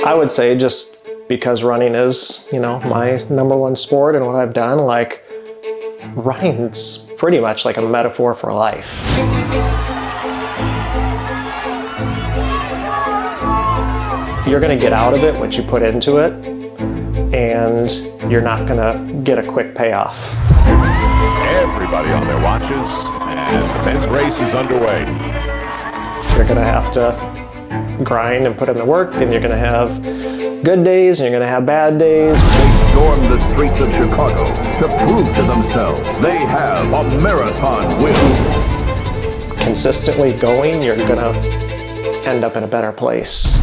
I would say just because running is, my number one sport and what I've done, like running's pretty much like a metaphor for life. You're gonna get out of it what you put into it, and you're not gonna get a quick payoff. Everybody on their watches, and the men's race is underway. You're gonna have to grind and put in the work, and you're gonna have good days and you're gonna have bad days. They storm the streets of Chicago to prove to themselves they have a marathon will. Consistently going, you're gonna end up in a better place.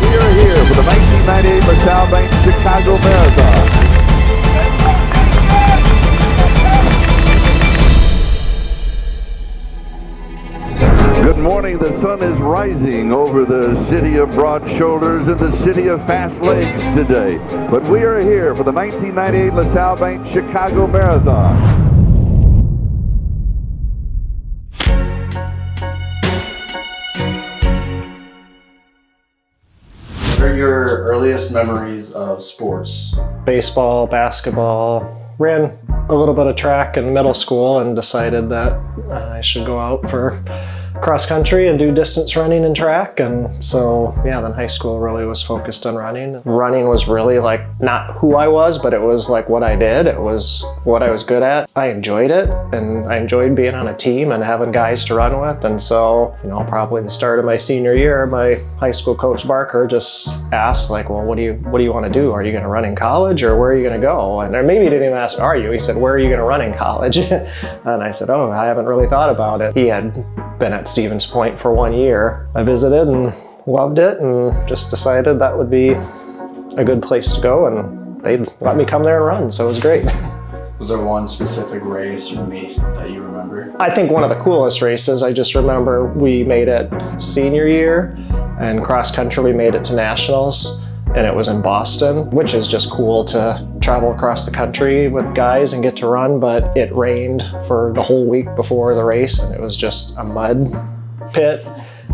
We are here for the 1998 LaSalle Bank Chicago Marathon. Good morning. The sun is rising over the city of broad shoulders and the city of fast legs today. But we are here for the 1998 LaSalle Bank Chicago Marathon. What are your earliest memories of sports? Baseball, basketball, ran a little bit of track in middle school and decided that I should go out for cross country and do distance running and track. And so, yeah, then high school really was focused on running. Running was really like not who I was, but it was like what I did. It was what I was good at. I enjoyed it, and I enjoyed being on a team and having guys to run with. And so, probably the start of my senior year, my high school coach Barker just asked, like, well, what do you want to do? Are you going to run in college, or where are you going to go? And or maybe he didn't even ask, are you? He said, where are you going to run in college? And I said, oh, I haven't really thought about it. He had been at Stevens Point for 1 year. I visited and loved it, and just decided that would be a good place to go, and they'd let me come there and run, so it was great. Was there one specific race or meet that you remember? I think one of the coolest races, I just remember we made it senior year, and cross country we made it to nationals, and it was in Boston, which is just cool to travel across the country with guys and get to run, but it rained for the whole week before the race, and it was just a mud pit.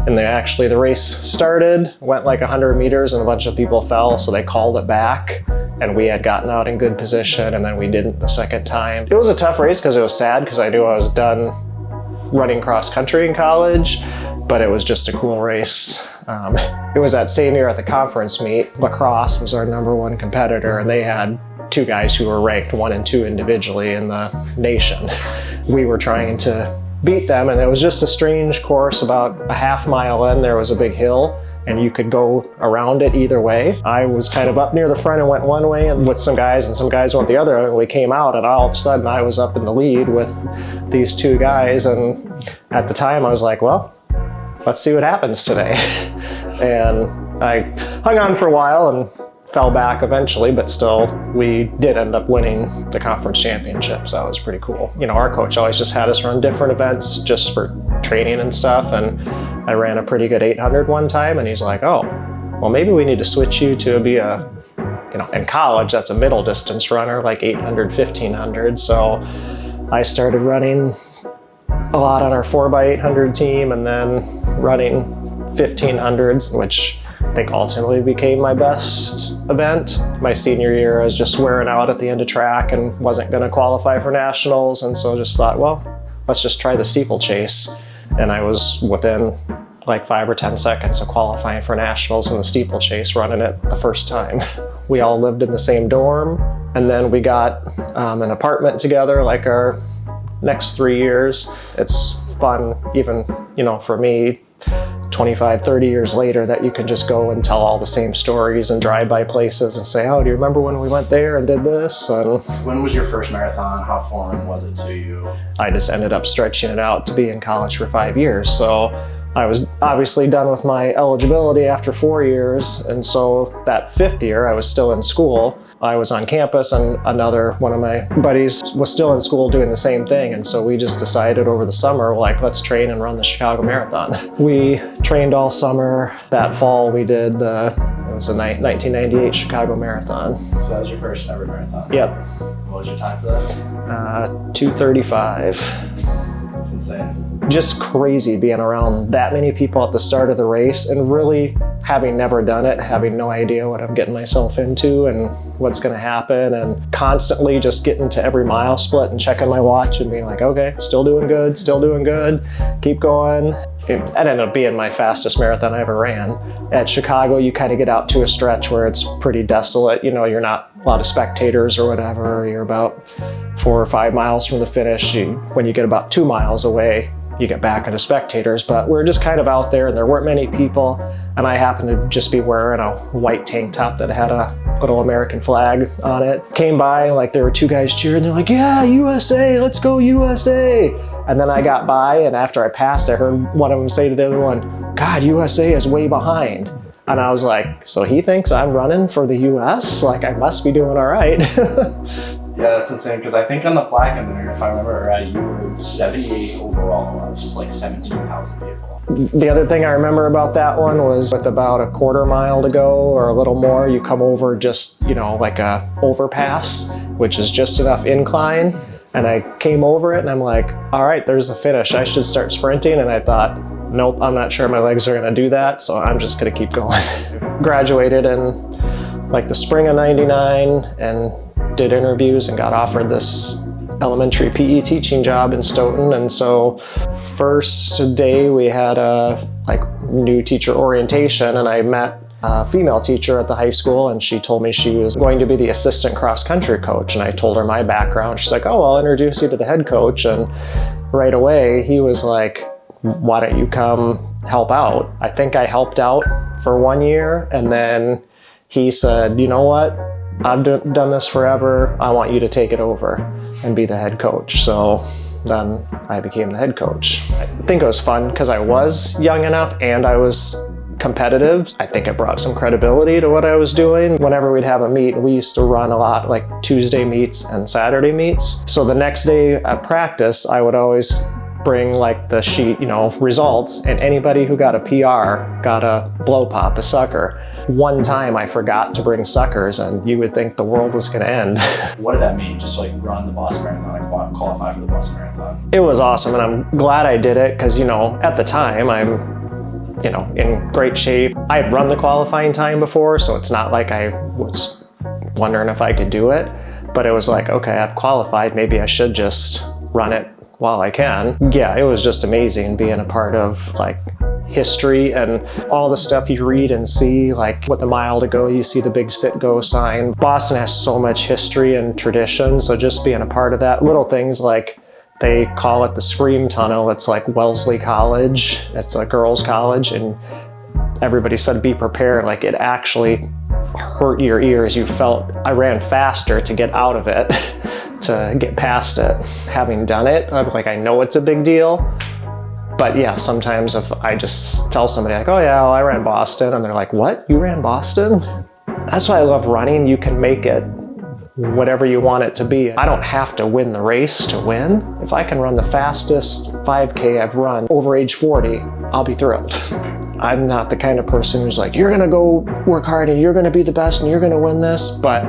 And the race started, went like 100 meters, and a bunch of people fell, so they called it back, and we had gotten out in good position, and then we didn't the second time. It was a tough race because it was sad, because I knew I was done running cross country in college, but it was just a cool race. It was that same year at the conference meet. Lacrosse was our number one competitor, and they had two guys who were ranked 1 and 2 individually in the nation. We were trying to beat them, and it was just a strange course. About a half mile in, there was a big hill, and you could go around it either way. I was kind of up near the front and went one way, and with some guys, and some guys went the other, and we came out, and all of a sudden I was up in the lead with these two guys, and at the time I was like, well, let's see what happens today. And I hung on for a while and fell back eventually, but still we did end up winning the conference championship, so that was pretty cool. Our coach always just had us run different events just for training and stuff, and I ran a pretty good 800 one time, and he's like, oh, well, maybe we need to switch you to be a, in college, that's a middle distance runner, like 800, 1500. So I started running a lot on our 4x800 team, and then running 1500s, which I think ultimately became my best event. My senior year, I was just wearing out at the end of track and wasn't going to qualify for nationals, and so just thought, well, let's just try the steeplechase. And I was within like 5 or 10 seconds of qualifying for nationals in the steeplechase, running it the first time. We all lived in the same dorm, and then we got an apartment together like our next 3 years. It's fun, even, for me, 25, 30 years later, that you can just go and tell all the same stories and drive by places and say, oh, do you remember when we went there and did this? And when was your first marathon? How foreign was it to you? I just ended up stretching it out to be in college for 5 years. So I was obviously done with my eligibility after 4 years. And so that 5th year, I was still in school. I was on campus, and another one of my buddies was still in school doing the same thing. And so we just decided over the summer, like, let's train and run the Chicago Marathon. We trained all summer. That fall we did it was a 1998 Chicago Marathon. So that was your first ever marathon? Yep. What was your time for that? 2:35. That's insane. just crazy being around that many people at the start of the race and really having never done it, having no idea what I'm getting myself into and what's going to happen, and constantly just getting to every mile split and checking my watch and being like, okay, still doing good, keep going. It ended up being my fastest marathon I ever ran. At Chicago, you kind of get out to a stretch where it's pretty desolate. You know, you're not a lot of spectators or whatever. You're about 4 or 5 miles from the finish. When you get about 2 miles away, you get back into spectators, but we're just kind of out there and there weren't many people, and I happened to just be wearing a white tank top that had a little American flag on it. Came by, like there were 2 guys cheering, they're like, yeah, USA, let's go USA. And then I got by, and after I passed, I heard one of them say to the other one, God, USA is way behind. And I was like, so he thinks I'm running for the US? Like I must be doing all right. Yeah, that's insane, because I think on the plaque in there, if I remember right, you were 78 overall out of just like 17,000 people. The other thing I remember about that one was with about a quarter mile to go or a little more, you come over just, you know, like a overpass, which is just enough incline. And I came over it and I'm like, all right, there's the finish. I should start sprinting. And I thought, nope, I'm not sure my legs are going to do that. So I'm just going to keep going. Graduated in like the spring of '99 and did interviews and got offered this elementary PE teaching job in Stoughton. And so first day we had a new teacher orientation, and I met a female teacher at the high school, and she told me she was going to be the assistant cross country coach. And I told her my background. She's like, oh, I'll introduce you to the head coach. And right away he was like, why don't you come help out? I think I helped out for 1 year, and then he said, you know what? I've done this forever. I want you to take it over and be the head coach. So then I became the head coach. I think it was fun because I was young enough and I was competitive. I think it brought some credibility to what I was doing. Whenever we'd have a meet, we used to run a lot like Tuesday meets and Saturday meets. So the next day at practice, I would always bring like the sheet, you know, results, and anybody who got a PR got a blow pop, a sucker. One time I forgot to bring suckers, and you would think the world was going to end. What did that mean? Just like run the Boston Marathon and qualify for the Boston Marathon? It was awesome, and I'm glad I did it because, you know, at the time I'm, you know, in great shape. I had run the qualifying time before, so it's not like I was wondering if I could do it, but it was like, okay, I've qualified, maybe I should just run it while I can. Yeah, it was just amazing being a part of like history and all the stuff you read and see, like with a mile to go, you see the big sit go sign. Boston has so much history and tradition, so just being a part of that, little things like they call it the Scream Tunnel. It's like Wellesley College. It's a girls' college, and everybody said be prepared. Like it actually hurt your ears. You felt I ran faster to get out of it, to get past it. Having done it, I'm like, I know it's a big deal. But yeah, sometimes if I just tell somebody like, oh yeah, well, I ran Boston, and they're like, what? You ran Boston? That's why I love running. You can make it whatever you want it to be. I don't have to win the race to win. If I can run the fastest 5K I've run over age 40, I'll be thrilled. I'm not the kind of person who's like, you're gonna go work hard and you're gonna be the best and you're gonna win this. But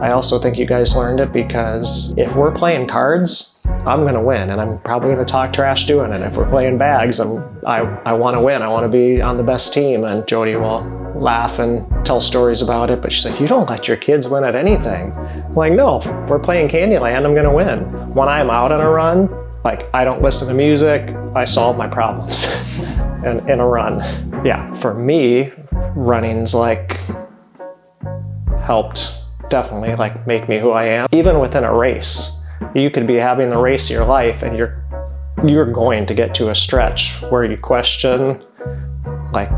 I also think you guys learned it, because if we're playing cards, I'm gonna win, and I'm probably gonna talk trash doing it. If we're playing bags, I wanna win. I wanna be on the best team. And Jody will laugh and tell stories about it, but she's like, you don't let your kids win at anything. I'm like, no, if we're playing Candyland, I'm gonna win. When I'm out on a run, like I don't listen to music, I solve my problems in a run. Yeah, for me, running's like helped definitely like make me who I am. Even within a race, you could be having the race of your life and you're going to get to a stretch where you question like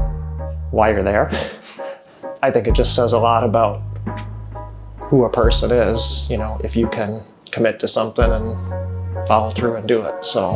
why you're there. I think it just says a lot about who a person is, you know, if you can commit to something and follow through and do it. So